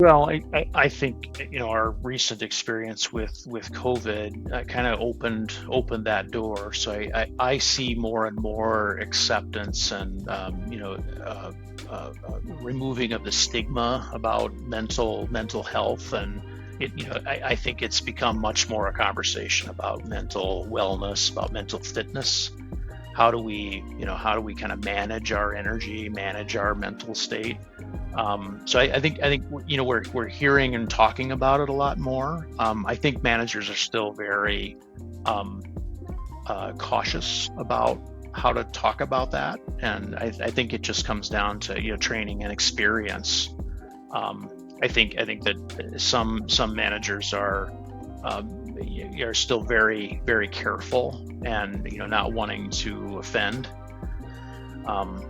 Well, I think our recent experience with COVID kind of opened that door. So I see more and more acceptance and removing of the stigma about mental health, and I think it's become much more a conversation about mental wellness, about mental fitness. How do we kind of manage our energy, manage our mental state? So I think we're hearing and talking about it a lot more. I think managers are still very um, cautious about how to talk about that, and I think it just comes down to training and experience. Um, I think that some managers are still very very careful and not wanting to offend. Um,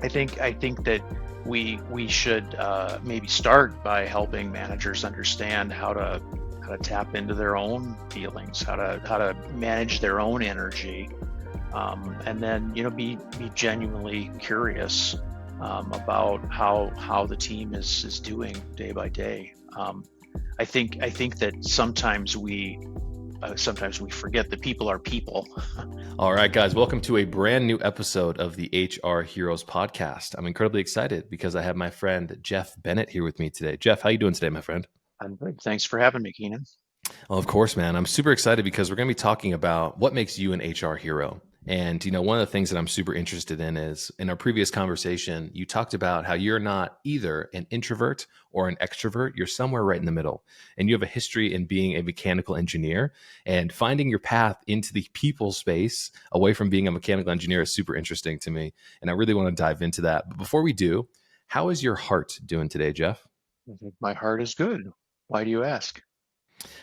I think that we should maybe start by helping managers understand how to tap into their own feelings, how to manage their own energy, and then be genuinely curious about how the team is doing day by day. I think that sometimes we forget that people are people. All right, guys, welcome to a brand new episode of the HR Heroes podcast. I'm incredibly excited because I have my friend Jeff Bennett here with me today. Jeff, how you doing today, my friend? I'm good. Thanks for having me, Keenan. Well, of course, man. I'm super excited because we're going to be talking about what makes you an HR hero. And, one of the things that I'm super interested in is in our previous conversation, you talked about how you're not either an introvert or an extrovert. You're somewhere right in the middle. And you have a history in being a mechanical engineer, and finding your path into the people space away from being a mechanical engineer is super interesting to me. And I really want to dive into that. But before we do, how is your heart doing today, Jeff? I think my heart is good. Why do you ask?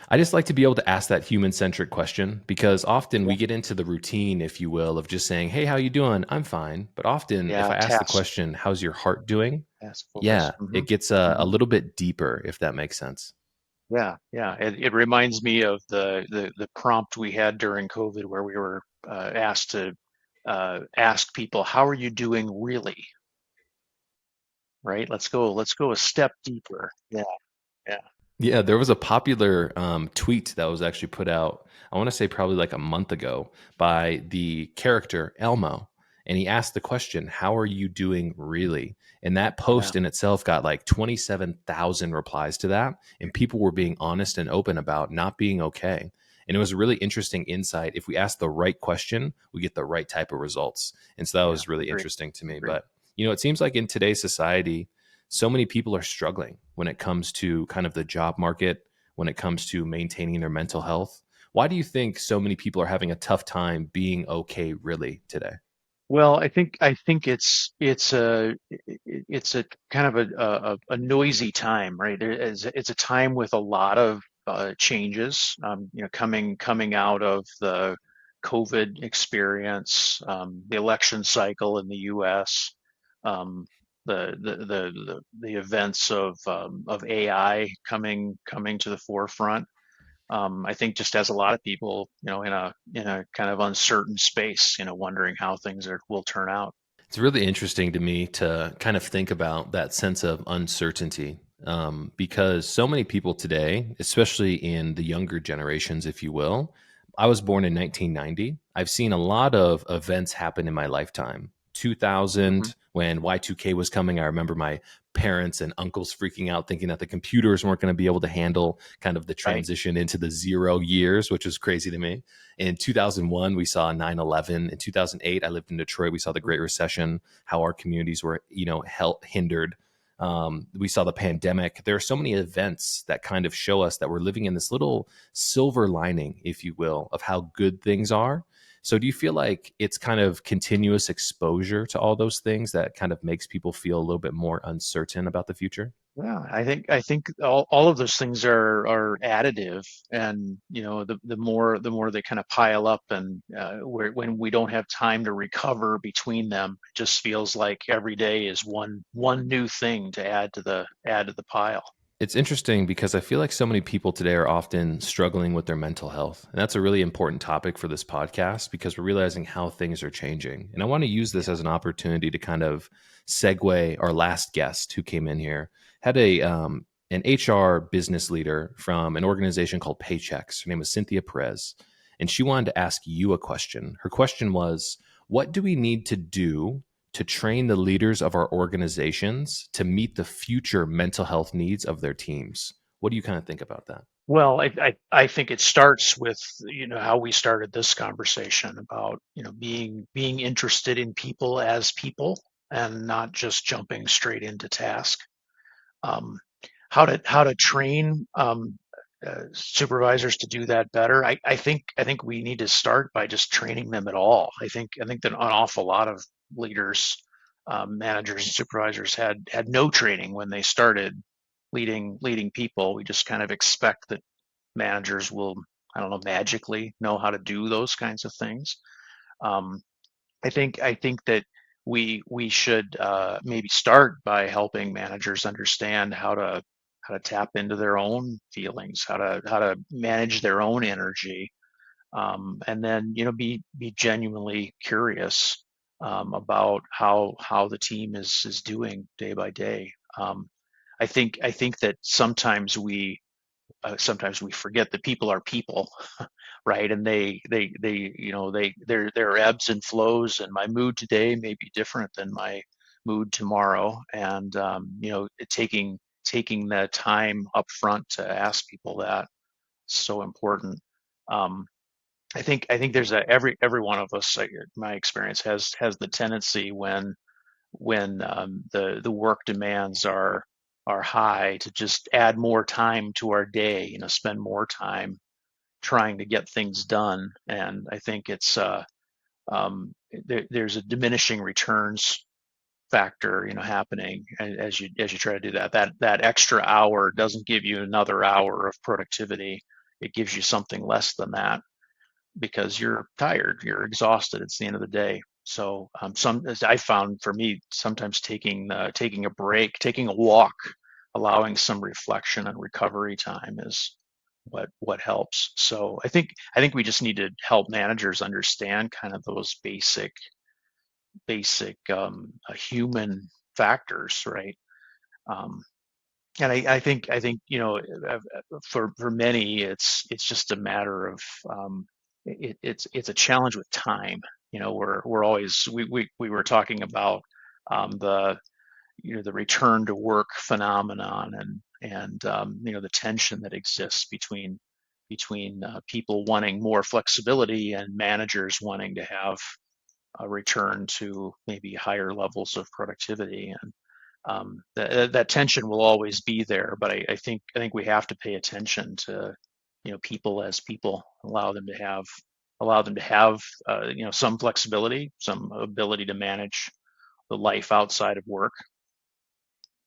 I just like to be able to ask that human centric question because often Yeah, we get into the routine, if you will, of just saying, "Hey, how you doing? I'm fine." But often if yeah, I ask the task, question, "How's your heart doing?" task Yeah, focus. it gets a Hmm. little bit deeper, if that makes sense. Yeah, yeah. It reminds me of the prompt we had during COVID, where we were asked to ask people, "How are you doing, really?" Right? Let's go a step deeper. Yeah, yeah. Yeah, there was a popular tweet that was actually put out, I want to say probably like a month ago, by the character Elmo. And he asked the question, "How are you doing, really?" And that Yeah. post in itself got like 27,000 replies to that. And people were being honest and open about not being okay. And it was a really interesting insight. If we ask the right question, we get the right type of results. And so that Yeah, was really agree, interesting to me. agree. But, it seems like in today's society, so many people are struggling when it comes to kind of the job market, when it comes to maintaining their mental health. Why do you think so many people are having a tough time being okay really today? Well, I think it's a kind of a noisy time, right? It's a time with a lot of changes, coming out of the COVID experience, the election cycle in the U.S., um, the events of AI coming to the forefront. I think just as a lot of people, in a kind of uncertain space, wondering how will turn out. It's really interesting to me to kind of think about that sense of uncertainty, because so many people today, especially in the younger generations, if you will, I was born in 1990. I've seen a lot of events happen in my lifetime. Hmm. 2000, when Y2K was coming, I remember my parents and uncles freaking out, thinking that the computers weren't going to be able to handle kind of the Right. transition into the 0 years, which was crazy to me. In 2001, we saw 9/11. In 2008, I lived in Detroit. We saw the Mhm. Great Recession, how our communities were, hindered. We saw the pandemic. There are so many events that kind of show us that we're living in this little silver lining, if you will, of how good things are. So, do you feel like it's kind of continuous exposure to all those things that kind of makes people feel a little bit more uncertain about the future? Yeah, I think all of those things are additive, and the more they kind of pile up, and when we don't have time to recover between them, it just feels like every day is one new thing to add to the pile. It's interesting because I feel like so many people today are often struggling with their mental health. And that's a really important topic for this podcast because we're realizing how things are changing. And I want to use this Yeah. as an opportunity to kind of segue our last guest who came in here, had a an HR business leader from an organization called Paychex. Her name was Cynthia Perez, and she wanted to ask you a question. Her question was, what do we need to do to train the leaders of our organizations to meet the future mental health needs of their teams? What do you kind of think about that? Well, I think it starts with, how we started this conversation about, being interested in people as people and not just jumping straight into task. Um, how to train supervisors to do that better. I think we need to start by just training them at all. I think that an awful lot of leaders, managers, and supervisors had no training when they started leading people. We just kind of expect that managers will, I don't know, magically know how to do those kinds of things. Um, I think that we should maybe start by helping managers understand how to tap into their own feelings, how to manage their own energy, and then be genuinely curious about how the team is doing day by day. I think that sometimes we forget that people are people, right? And there are ebbs and flows, and my mood today may be different than my mood tomorrow. And taking the time up front to ask people that is so important. Um, I think there's every one of us, my experience has the tendency when the work demands are high to just add more time to our day, spend more time trying to get things done. And I think there's a diminishing returns factor, happening as you try to do that. That extra hour doesn't give you another hour of productivity. It gives you something less than that because you're tired, you're exhausted. It's the end of the day. So as I found for me, sometimes taking a break, taking a walk, allowing some reflection and recovery time is what helps. So I think we just need to help managers understand kind of those basic human factors, right? Um, and I think for many it's just a matter of it's a challenge with time. We're always we were talking about the the return to work phenomenon and the tension that exists between people wanting more flexibility and managers wanting to have a return to maybe higher levels of productivity. And that tension will always be there, but I think we have to pay attention to people as people, allow them to have some flexibility, some ability to manage the life outside of work.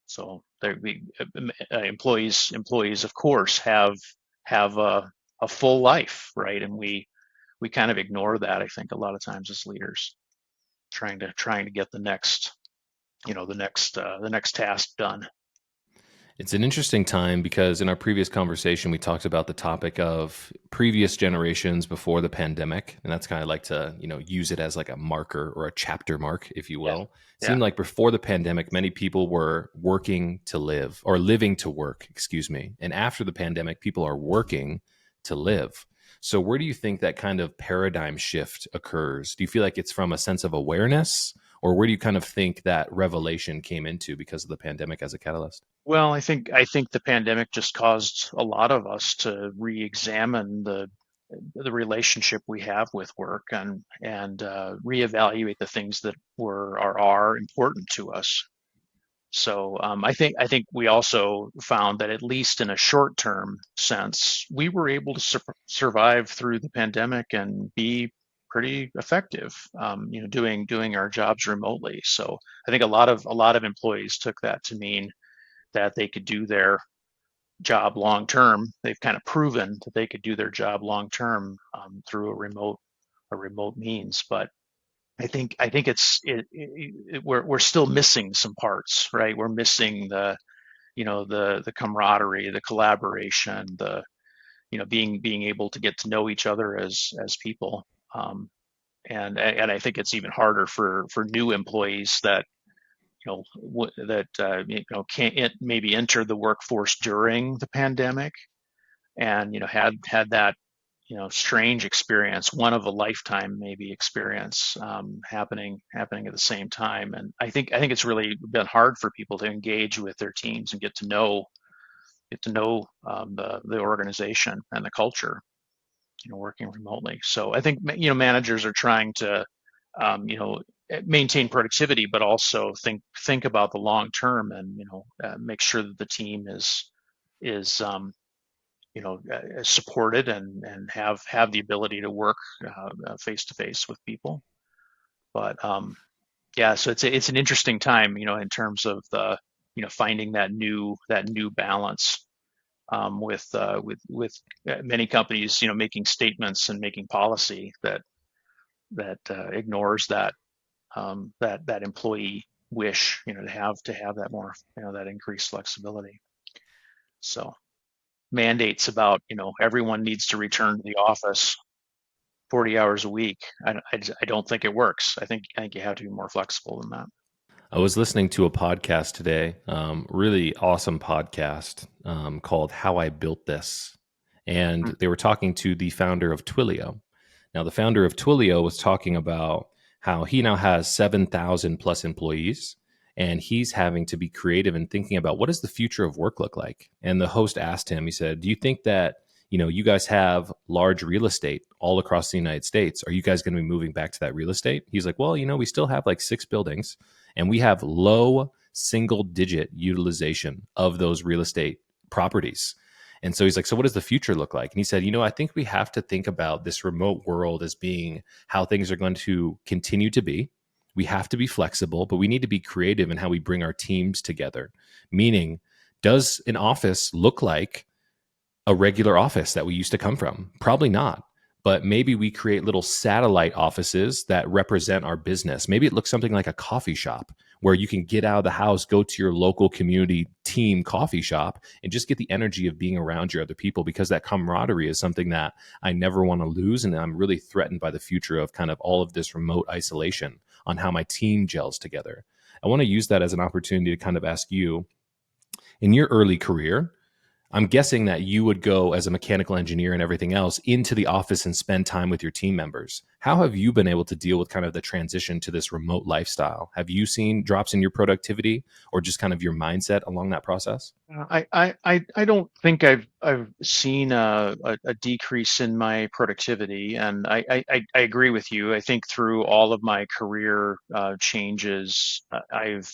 So employees of course have a full life, right? And we kind of ignore that, I think, a lot of times as leaders, trying to get the next task done. It's an interesting time because in our previous conversation, we talked about the topic of previous generations before the pandemic. And that's kind of like to, use it as like a marker or a chapter mark, if you Yeah, will. It yeah. seemed like before the pandemic, many people were working to live or living to work, excuse me. And after the pandemic, people are working to live. So where do you think that kind of paradigm shift occurs? Do you feel like it's from a sense of awareness, or where do you kind of think that revelation came into because of the pandemic as a catalyst? Well, I think the pandemic just caused a lot of us to re-examine the relationship we have with work and reevaluate the things that are important to us. So I think we also found that at least in a short-term sense, we were able to survive through the pandemic and be pretty effective, doing our jobs remotely. So I think a lot of employees took that to mean that they could do their job long term. They've kind of proven that they could do their job long term through a remote means. But I think we're still missing some parts, right? We're missing the camaraderie, the collaboration, the being able to get to know each other as people. And I think it's even harder for new employees that can't maybe enter the workforce during the pandemic, and had that strange experience, one of a lifetime maybe experience, happening at the same time. And I think it's really been hard for people to engage with their teams and get to know the organization and the culture, working remotely. So I think managers are trying to maintain productivity, but also think about the long term, and make sure that the team is supported, and have the ability to work face to face with people. But yeah, so it's an interesting time, in terms of the finding that new balance, with many companies, making statements and making policy that ignores that employee wish, to have that more, that increased flexibility. So mandates about, everyone needs to return to the office 40 hours a week. I don't think it works. I think you have to be more flexible than that. I was listening to a podcast today, really awesome podcast, called How I Built This. And they were talking to the founder of Twilio. Now, the founder of Twilio was talking about how he now has 7,000 plus employees, and he's having to be creative and thinking about, what does the future of work look like? And the host asked him, he said, do you think that, you guys have large real estate all across the United States? Are you guys going to be moving back to that real estate? He's like, well, we still have like 6 buildings, and we have low single digit utilization of those real estate properties. And so he's like, so what does the future look like? And he said, I think we have to think about this remote world as being how things are going to continue to be. We have to be flexible, but we need to be creative in how we bring our teams together. Meaning, does an office look like a regular office that we used to come from? Probably not. But maybe we create little satellite offices that represent our business. Maybe it looks something like a coffee shop, where you can get out of the house, go to your local community team coffee shop, and just get the energy of being around your other people, because that camaraderie is something that I never want to lose. And I'm really threatened by the future of kind of all of this remote isolation on how my team gels together. I want to use that as an opportunity to kind of ask you, in your early career, I'm guessing that you would go as a mechanical engineer and everything else into the office and spend time with your team members. How have you been able to deal with kind of the transition to this remote lifestyle? Have you seen drops in your productivity, or just kind of your mindset along that process? I don't think I've seen a decrease in my productivity, and I agree with you. I think through all of my career changes, I've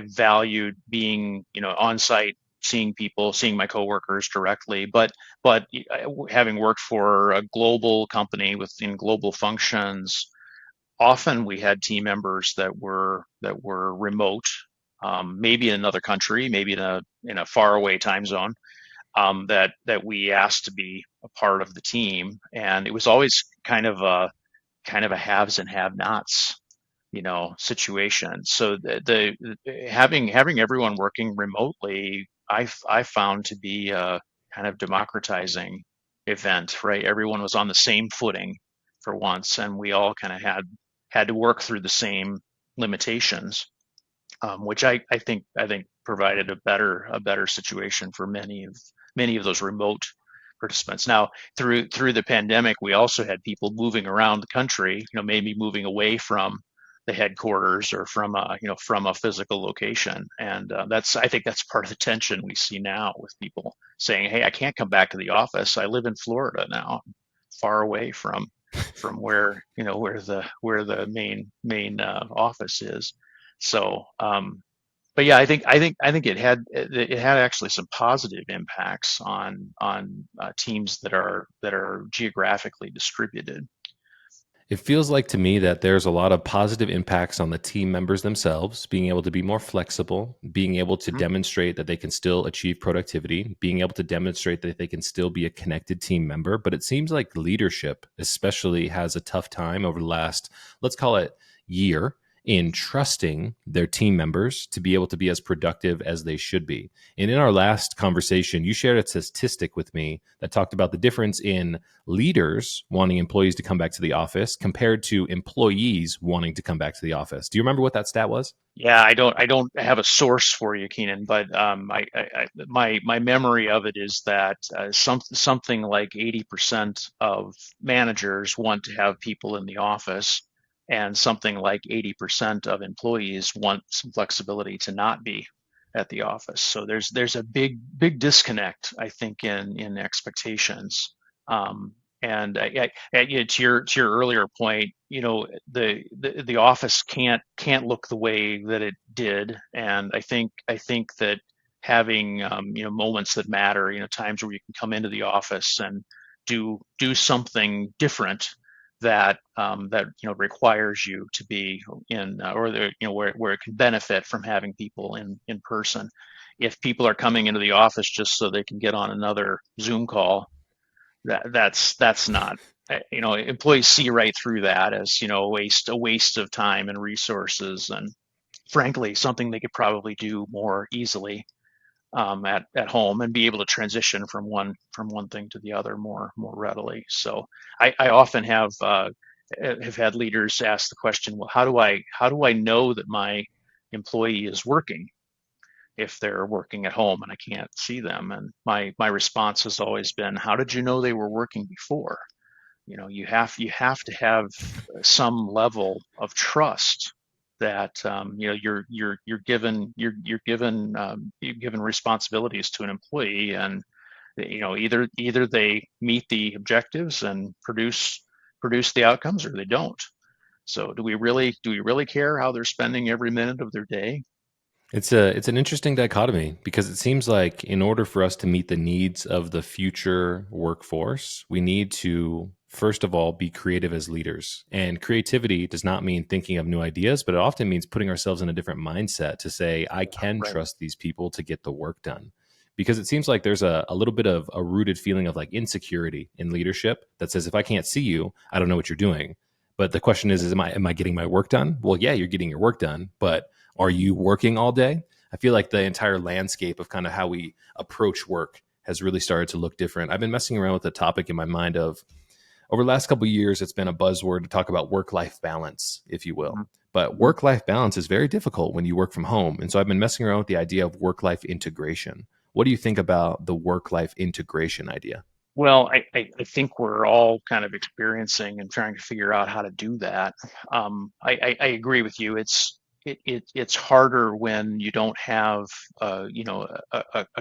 valued being on site, seeing people, seeing my coworkers directly. But having worked for a global company within global functions, often we had team members that were remote, maybe in another country, maybe in a faraway time zone, that we asked to be a part of the team, and it was always kind of a haves and have-nots, situation. So having everyone working remotely, I found to be a kind of democratizing event, right? Everyone was on the same footing for once, and we all kind of had to work through the same limitations, which I think provided a better situation for many of those remote participants. Now, through the pandemic, we also had people moving around the country, maybe moving away from the headquarters, or from a physical location, and I think that's part of the tension we see now, with people saying, "Hey, I can't come back to the office. I live in Florida now, far away from where the main office is." So, but yeah, I think it had actually some positive impacts on teams that are geographically distributed. It feels like to me that there's a lot of positive impacts on the team members themselves, being able to be more flexible, being able to Mhm. demonstrate that they can still achieve productivity, being able to demonstrate that they can still be a connected team member. But it seems like leadership especially has a tough time over the last, let's call it, year, in trusting their team members to be able to be as productive as they should be. And in our last conversation, you shared a statistic with me that talked about the difference in leaders wanting employees to come back to the office compared to employees wanting to come back to the office. Do you remember what that stat was? Yeah, I don't have a source for you, Keenan, but my memory of it is that something like 80% of managers want to have people in the office, and something like 80% of employees want some flexibility to not be at the office. So there's a big disconnect, I think, in expectations. Um, to your earlier point, the office can't look the way that it did, and I think that having moments that matter, times where you can come into the office and do something different that requires you to be in, where it can benefit from having people in person. If people are coming into the office just so they can get on another Zoom call, that's not, employees see right through that as, a waste of time and resources, and frankly something they could probably do more easily at home, and be able to transition from one thing to the other more readily. So I often have had leaders ask the question, well, how do I know that my employee is working if they're working at home and I can't see them? And my response has always been, how did you know they were working before? You have to have some level of trust that you're given responsibilities to an employee, and either they meet the objectives and produce the outcomes, or they don't. So do we really care how they're spending every minute of their day? It's an interesting dichotomy because it seems like in order for us to meet the needs of the future workforce, we need to first of all be creative as leaders. And creativity does not mean thinking of new ideas, but it often means putting ourselves in a different mindset to say, I can Right. trust these people to get the work done. Because it seems like there's a little bit of a rooted feeling of like insecurity in leadership that says, if I can't see you, I don't know what you're doing. But the question is am I getting my work done? Well, yeah, you're getting your work done, but are you working all day? I feel like the entire landscape of kind of how we approach work has really started to look different. I've been messing around with the topic in my mind of over the last couple of years, it's been a buzzword to talk about work-life balance, if you will. Mhm. But Mhm. work-life balance is very difficult when you work from home. And so I've been messing around with the idea of work-life integration. What do you think about the work-life integration idea? Well, I think we're all kind of experiencing and trying to figure out how to do that. I agree with you. It's harder when you don't have a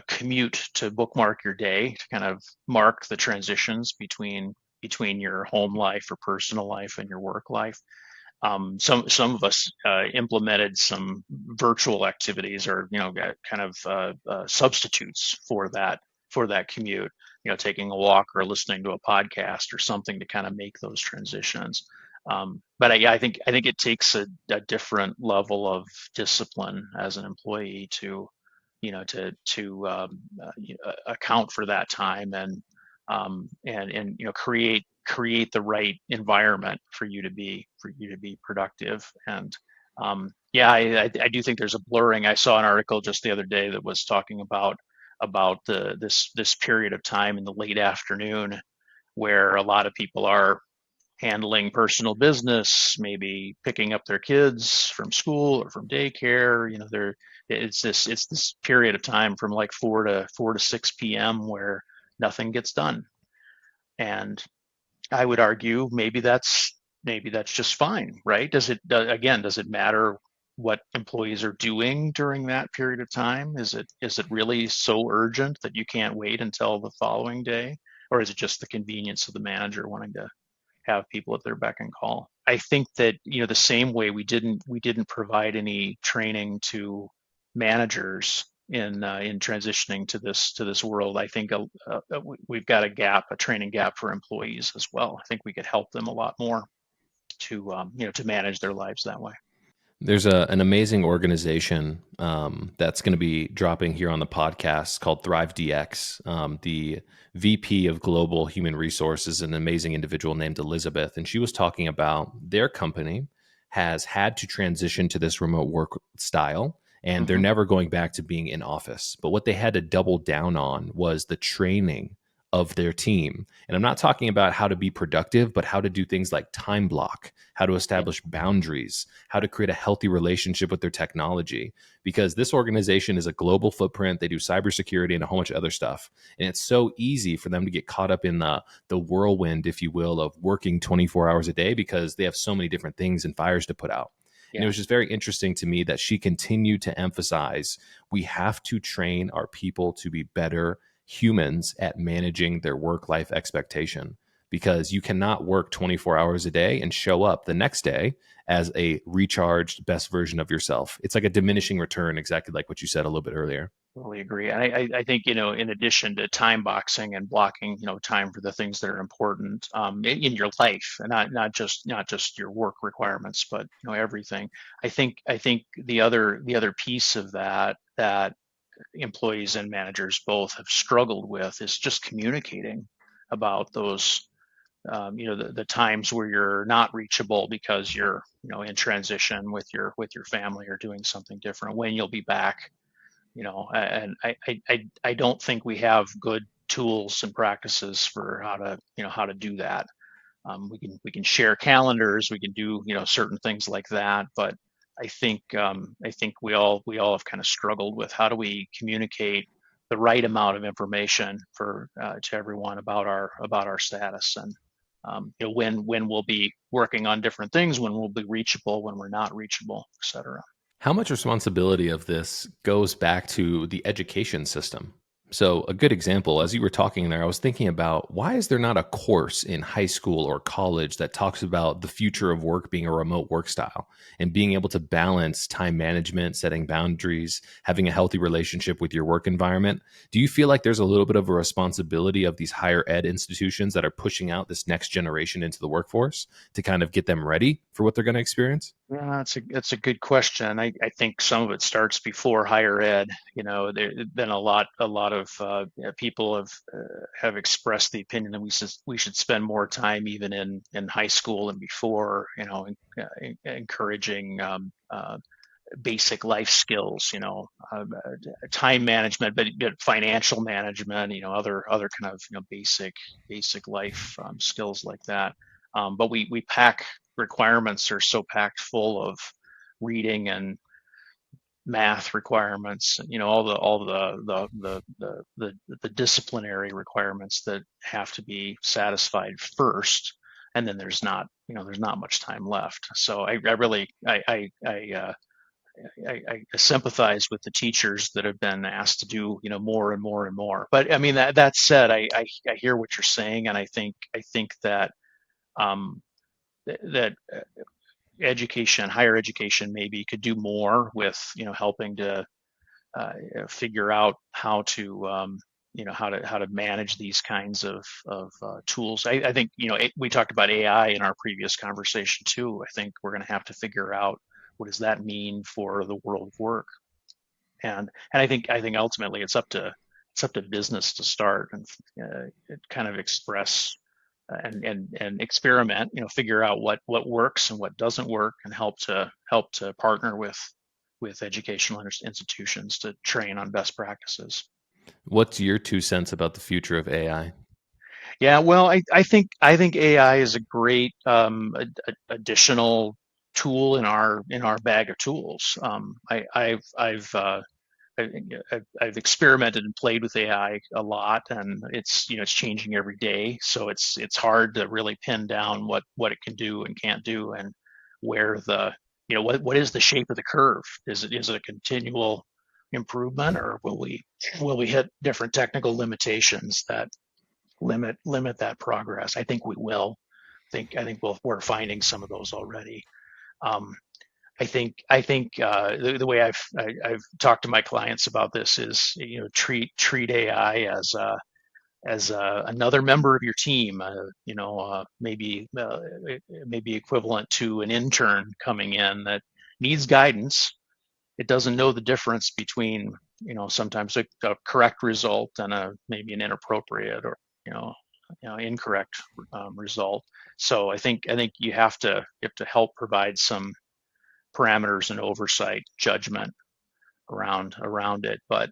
commute to bookmark your day, to kind of mark the transitions between your home life or personal life and your work life. Some of us implemented some virtual activities, or kind of substitutes for that commute. Taking a walk or listening to a podcast or something to kind of make those transitions. But yeah, I think it takes a different level of discipline as an employee to account for that time, and create the right environment for you to be productive. And yeah, I do think there's a blurring. I saw an article just the other day that was talking about this period of time in the late afternoon, where a lot of people are handling personal business, maybe picking up their kids from school or from daycare. It's this period of time from like 4 to 6 p.m. where nothing gets done. And I would argue maybe that's just fine, right? Does it matter what employees are doing during that period of time? Is it really so urgent that you can't wait until the following day? Or is it just the convenience of the manager wanting to have people at their beck and call? I think that, the same way we didn't provide any training to managers in transitioning to this world. I think we've got a training gap for employees as well. I think we could help them a lot more to manage their lives that way. There's an amazing organization that's going to be dropping here on the podcast called Thrive DX. The VP of Global Human Resources, an amazing individual named Elizabeth, and she was talking about their company has had to transition to this remote work style, and they're Hmm. never going back to being in office. But what they had to double down on was the training of their team. And I'm not talking about how to be productive, but how to do things like time block, how to Yeah. establish boundaries, how to create a healthy relationship with their technology. Because this organization is a global footprint. They do cybersecurity and a whole bunch of other stuff. And it's so easy for them to get caught up in the whirlwind, if you will, of working 24 hours a day because they have so many different things and fires to put out. And it Yeah. was just very interesting to me that she continued to emphasize we have to train our people to be better humans at managing their work life expectation, because you cannot work 24 hours a day and show up the next day as a recharged best version of yourself. It's like a diminishing return, exactly like what you said a little bit earlier. Totally agree. And I think, in addition to time boxing and blocking, time for the things that are important in your life, and not just your work requirements, but everything. I think the other piece of that employees and managers both have struggled with is just communicating about those, the times where you're not reachable because you're, in transition with your family or doing something different, when you'll be back. And I don't think we have good tools and practices for how to do that. We can share calendars, we can do certain things like that, but I think we all have kind of struggled with how do we communicate the right amount of information for to everyone about our status, and when we'll be working on different things, when we'll be reachable, when we're not reachable, etc. How much responsibility of this goes back to the education system? So, a good example, as you were talking there, I was thinking about why is there not a course in high school or college that talks about the future of work being a remote work style and being able to balance time management, setting boundaries, having a healthy relationship with your work environment? Do you feel like there's a little bit of a responsibility of these higher ed institutions that are pushing out this next generation into the workforce to kind of get them ready for what they're going to experience? Yeah, that's a good question. I think some of it starts before higher ed. There's been a lot of people have expressed the opinion that we should spend more time even in high school and before, encouraging basic life skills, time management, but financial management, other kind of basic life skills like that. But we pack requirements are so packed full of reading and math requirements, all the disciplinary requirements that have to be satisfied first, and then there's not much time left. So I really I sympathize with the teachers that have been asked to do more and more and more. But I mean, that said, I hear what you're saying, and I think that um, that higher education maybe could do more with helping to uh, figure out how to manage these kinds of tools. I think we talked about AI in our previous conversation too. I think we're going to have to figure out what does that mean for the world of work, and I think ultimately it's up to business to start and kind of express and experiment, figure out what works and what doesn't work, and help to partner with educational institutions to train on best practices. What's your 2 cents about the future of AI? Yeah, well, I think AI is a great additional tool in our bag of tools. I, I've experimented and played with AI a lot, and it's changing every day. So it's hard to really pin down what it can do and can't do, and where what is the shape of the curve? Is it a continual improvement, or will we hit different technical limitations that limit that progress? I think we will. I think we're finding some of those already. Um, I think the way I've talked to my clients about this is treat AI as another member of your team. Maybe equivalent to an intern coming in that needs guidance. It doesn't know the difference between sometimes a correct result and maybe an inappropriate or you know incorrect result. So I think you have to help provide some parameters and oversight, judgment around it. But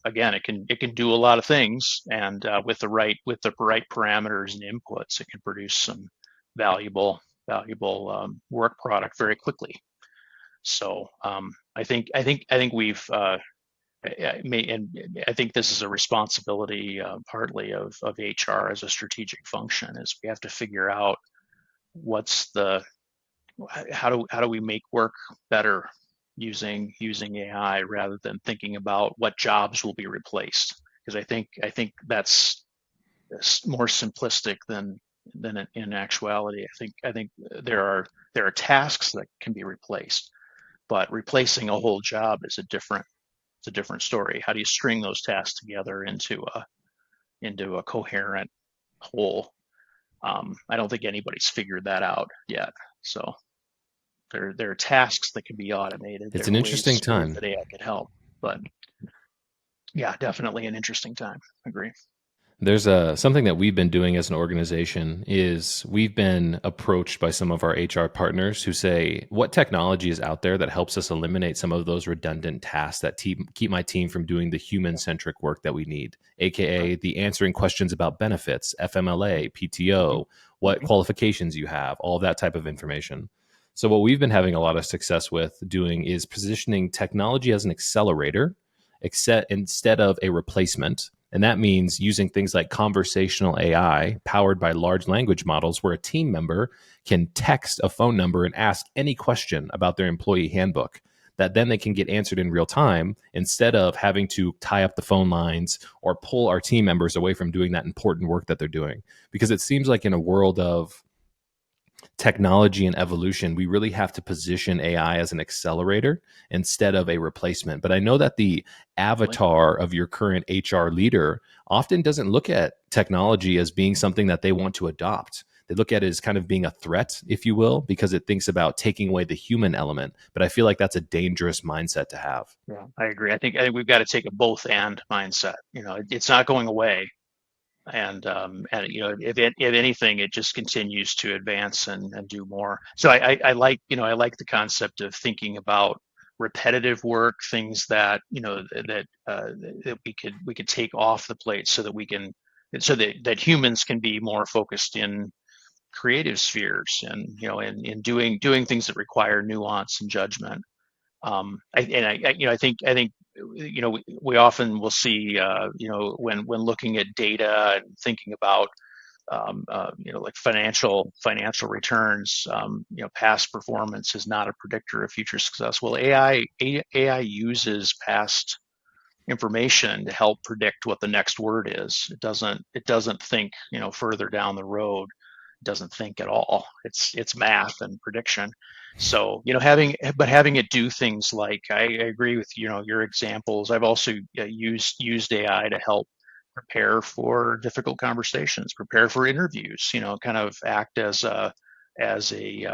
again, it can do a lot of things, and with the right parameters and inputs, it can produce some valuable work product very quickly. So I think we've and I think this is a responsibility partly of HR as a strategic function, is we have to figure out what's the how do we make work better using AI rather than thinking about what jobs will be replaced, because I think that's more simplistic than in actuality. I think there are tasks that can be replaced, but replacing a whole job is a different story. How do you string those tasks together into a coherent whole? I don't think anybody's figured that out yet. So there are tasks that can be automated. It's There an are interesting ways time. that AI can help, but yeah, definitely an interesting time. Agree. There's something that we've been doing as an organization is we've been approached by some of our HR partners who say, what technology is out there that helps us eliminate some of those redundant tasks that keep my team from doing the human-centric work that we need, aka the answering questions about benefits, FMLA, PTO, what qualifications you have, all of that type of information. So what we've been having a lot of success with doing is positioning technology as an accelerator instead of a replacement. And that means using things like conversational AI powered by large language models, where a team member can text a phone number and ask any question about their employee handbook that then they can get answered in real time, instead of having to tie up the phone lines or pull our team members away from doing that important work that they're doing. Because it seems like in a world of technology and evolution, we really have to position AI as an accelerator instead of a replacement. But I know that the avatar of your current HR leader often doesn't look at technology as being something that they want to adopt. They look at it as kind of being a threat, if you will, because it thinks about taking away the human element. But I feel like that's a dangerous mindset to have. Yeah, I agree. I think we've got to take a both and mindset. You know, it's not going away, and you know, if anything, it just continues to advance and do more. So I like, you know, I like the concept of thinking about repetitive work, things that, you know, that we could take off the plate, so that we can, so that humans can be more focused in creative spheres, and, you know, in doing things that require nuance and judgment. You know, I think, you know, we often will see, you know, when looking at data and thinking about, you know, like financial returns, you know, past performance is not a predictor of future success. Well, AI uses past information to help predict what the next word is. It doesn't think, you know, further down the road. It doesn't think at all. It's math and prediction. So, you know, having it do things like, I agree with, you know, your examples. I've also used AI to help prepare for difficult conversations, prepare for interviews. You know, kind of act as a as a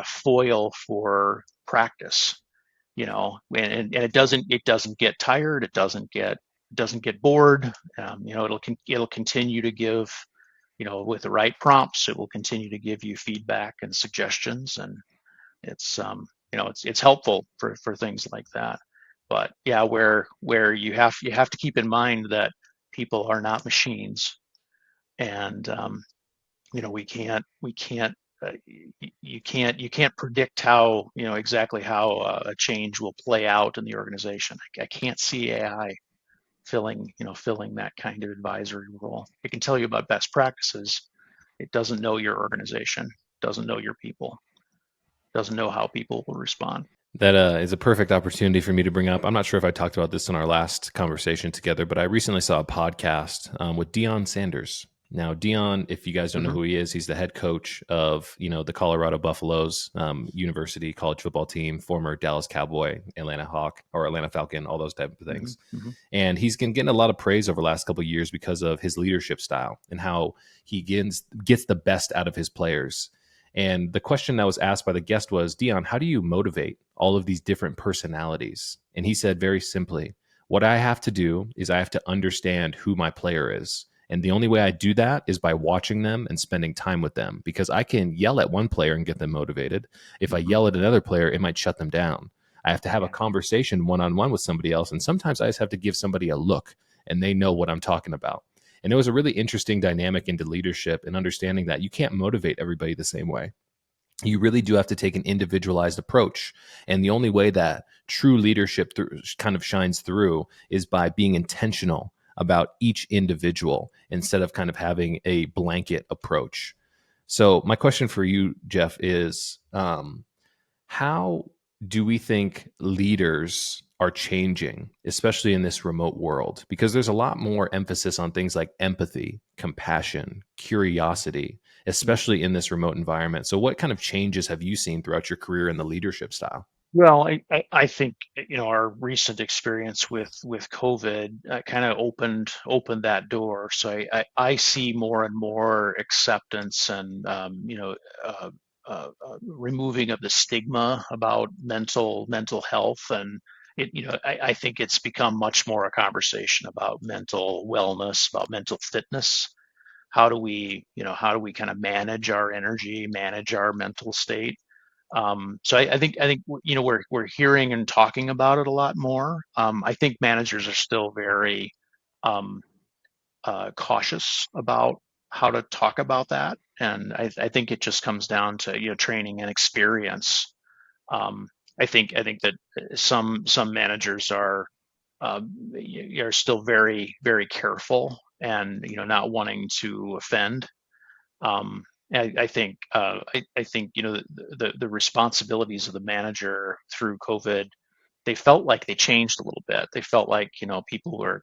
foil for practice. You know, and it doesn't get tired. It doesn't get bored. You know, it'll continue to give, you know, with the right prompts, it will continue to give you feedback and suggestions, and it's you know, it's helpful for things like that. But yeah, where you have to keep in mind that people are not machines, and you know, we can't you can't predict how, you know, exactly how a change will play out in the organization. I can't see AI filling that kind of advisory role. It can tell you about best practices. It doesn't know your organization, doesn't know your people, doesn't know how people will respond. That is a perfect opportunity for me to bring up. I'm not sure if I talked about this in our last conversation together, but I recently saw a podcast with Deion Sanders. Now, Deion, if you guys don't know who he is, he's the head coach of, you know, the Colorado Buffaloes university college football team, former Dallas Cowboy, Atlanta Hawk, or Atlanta Falcon, all those type of things. And he's been getting a lot of praise over the last couple of years because of his leadership style and how he gets the best out of his players. And the question that was asked by the guest was, Deion, how do you motivate all of these different personalities? And he said very simply, what I have to do is I have to understand who my player is. And the only way I do that is by watching them and spending time with them, because I can yell at one player and get them motivated. If I Mhm. yell at another player, it might shut them down. I have to have a Yeah. conversation one on one with somebody else. And sometimes I just have to give somebody a look and they know what I'm talking about. And it was a really interesting dynamic into leadership and understanding that you can't motivate everybody the same way. You really do have to take an individualized approach. And the only way that true leadership kind of shines through is by being intentional about each individual instead of kind of having a blanket approach. So, my question for you, Jeff, is how do we think leaders are changing, especially in this remote world? Because there's a lot more emphasis on things like empathy, compassion, curiosity, especially in this remote environment. So, what kind of changes have you seen throughout your career in the leadership style? Well, I think our recent experience with COVID kind of opened that door. So I see more and more acceptance and removing of the stigma about mental health, and I think it's become much more a conversation about mental wellness, about mental fitness. How do we kind of manage our energy, manage our mental state? So I think we're hearing and talking about it a lot more. I think managers are still very um, cautious about how to talk about that, and I think it just comes down to training and experience. Um, I think that some managers are still very very careful and not wanting to offend. I think the responsibilities of the manager through COVID, they felt like they changed a little bit. They felt like people were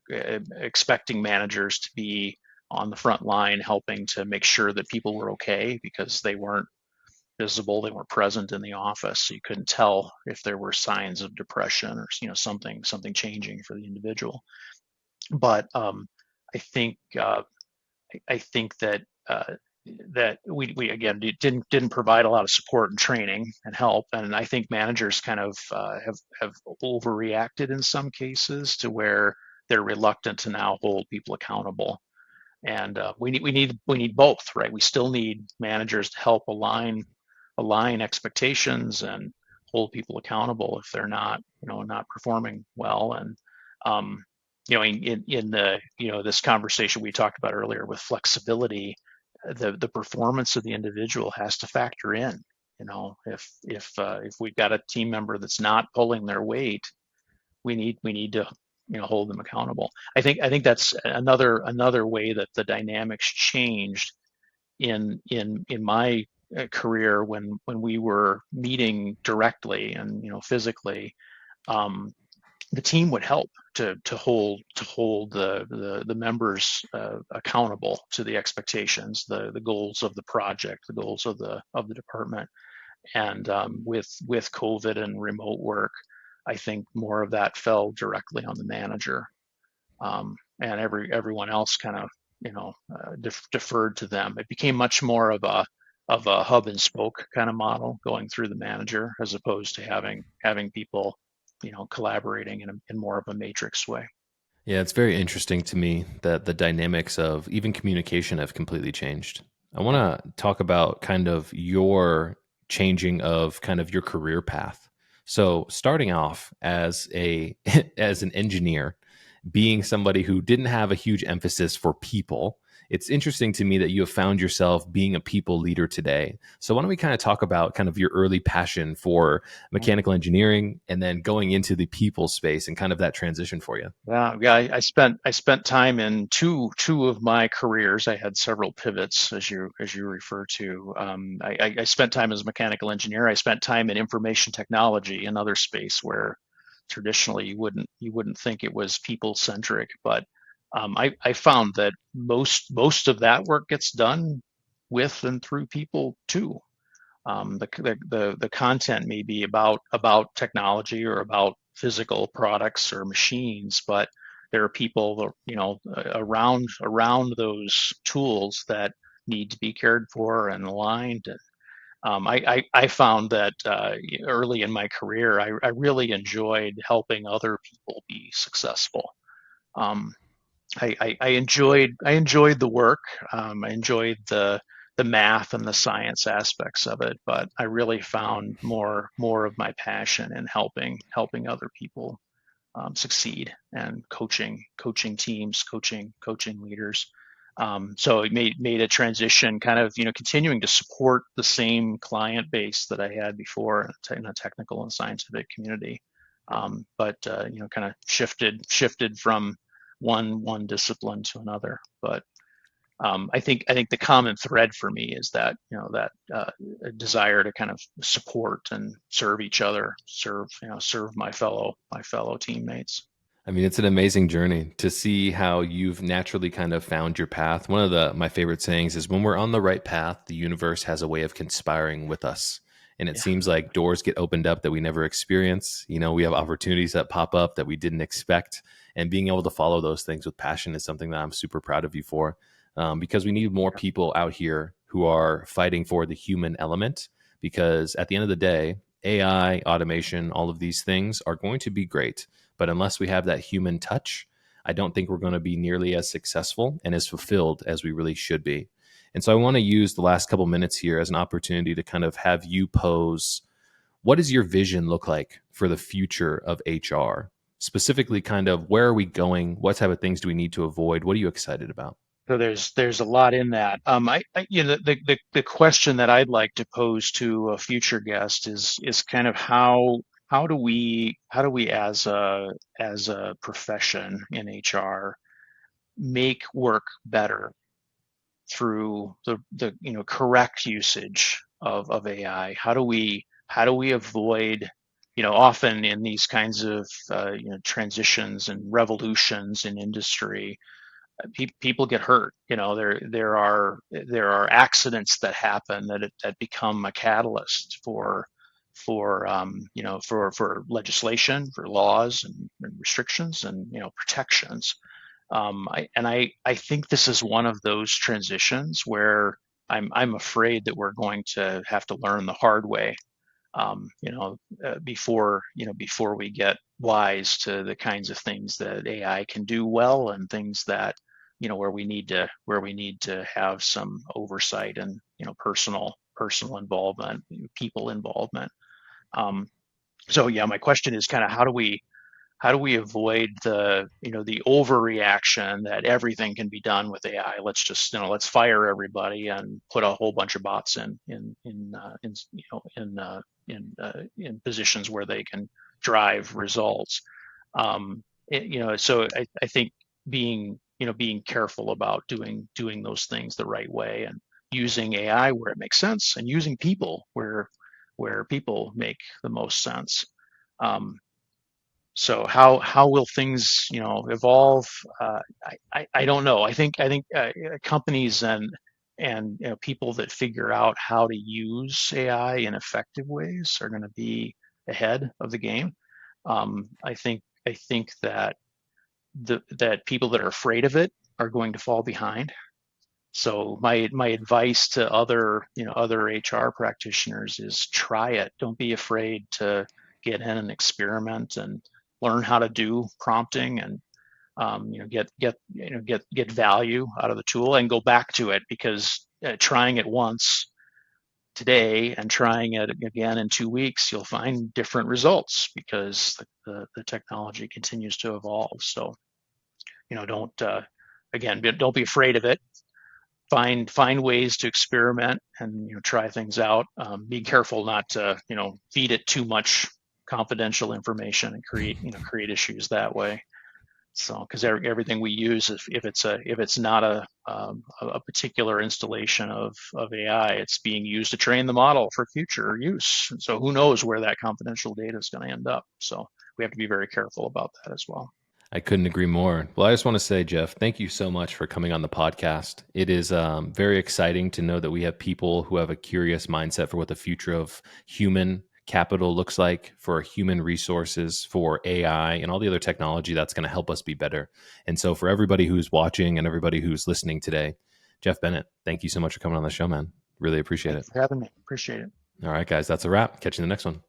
expecting managers to be on the front line, helping to make sure that people were okay because they weren't visible, they weren't present in the office, so you couldn't tell if there were signs of depression or something changing for the individual. But I think I think that we again didn't provide a lot of support and training and help, and I think managers kind of have overreacted in some cases to where they're reluctant to now hold people accountable. And we need both, right? We still need managers to help align expectations and hold people accountable if they're not performing well. And um, in the this conversation we talked about earlier with flexibility, the performance of the individual has to factor in. If we've got a team member that's not pulling their weight, we need to hold them accountable. I think that's another way that the dynamics changed in my career when we were meeting directly and physically. um, the team would help to hold the members accountable to the expectations, the goals of the project, the goals of the department. And with COVID and remote work, I think more of that fell directly on the manager, and everyone else kind of deferred to them. It became much more of a hub and spoke kind of model going through the manager, as opposed to having people collaborating in more of a matrix way. Yeah, it's very interesting to me that the dynamics of even communication have completely changed. I want to talk about kind of your changing of kind of your career path. So, starting off as a as an engineer, being somebody who didn't have a huge emphasis for people, it's interesting to me that you have found yourself being a people leader today. So, why don't we kind of talk about kind of your early passion for mechanical engineering and then going into the people space and kind of that transition for you? Yeah. I spent time in two of my careers. I had several pivots, as you refer to. I spent time as a mechanical engineer. I spent time in information technology, another space where traditionally you wouldn't think it was people centric, but I found that most of that work gets done with and through people too. The content may be about technology or about physical products or machines, but there are people around those tools that need to be cared for and aligned. And I found that early in my career, I really enjoyed helping other people be successful. Um, I enjoyed the work. I enjoyed the math and the science aspects of it, but I really found more of my passion in helping other people succeed, and coaching teams, coaching leaders. So it made a transition, kind of continuing to support the same client base that I had before in the technical and scientific community, but kind of shifted from one discipline to another. But I think the common thread for me is that that desire to kind of support and serve each other, serve my fellow teammates. I mean, it's an amazing journey to see how you've naturally kind of found your path. One of my favorite sayings is when we're on the right path, the universe has a way of conspiring with us. And it Yeah, seems like doors get opened up that we never experience. We have opportunities that pop up that we didn't expect. And being able to follow those things with passion is something that I'm super proud of you for, because we need more yeah, people out here who are fighting for the human element. Because at the end of the day, AI, automation, all of these things are going to be great, but unless we have that human touch, I don't think we're going to be nearly as successful and as fulfilled as we really should be. And so I want to use the last couple minutes here as an opportunity to kind of have you pose, what does your vision look like for the future of HR? Specifically, kind of where are we going? What type of things do we need to avoid? What are you excited about? so there's a lot in that. The question that I'd like to pose to a future guest is kind of how do we as a profession in HR make work better through the correct usage of AI? How do we avoid, often in these kinds of transitions and revolutions in industry, people get hurt. There are accidents that happen that become a catalyst for legislation, for laws and restrictions and protections. I think this is one of those transitions where I'm afraid that we're going to have to learn the hard way, before we get wise to the kinds of things that AI can do well, and things that where we need to have some oversight and personal involvement, people involvement. Um, so yeah, my question is kind of how do we avoid the overreaction that everything can be done with AI? Let's fire everybody and put a whole bunch of bots in positions where they can drive results. So I think being careful about doing those things the right way, and using AI where it makes sense, and using people where people make the most sense. Um, so how will things evolve? I don't know. I think companies and people that figure out how to use AI in effective ways are going to be ahead of the game. I think that people that are afraid of it are going to fall behind. So my advice to other HR practitioners is try it. Don't be afraid to get in and experiment and learn how to do prompting, and get value out of the tool, and go back to it, because trying it once today and trying it again in 2 weeks, you'll find different results, because the technology continues to evolve. So don't again, don't be afraid of it. Find ways to experiment and try things out. Be careful not to feed it too much confidential information and create issues that way. So, because everything we use, if it's not a particular installation of AI, it's being used to train the model for future use. And so who knows where that confidential data is going to end up? So we have to be very careful about that as well. I couldn't agree more. Well, I just want to say, Jeff, thank you so much for coming on the podcast. It is very exciting to know that we have people who have a curious mindset for what the future of human capital looks like, for human resources, for AI, and all the other technology that's going to help us be better. And so, for everybody who's watching and everybody who's listening today, Jeff Bennett, thank you so much for coming on the show, man. Really appreciate Thank it. you for having me. Appreciate it. All right, guys, that's a wrap. Catch you in the next one.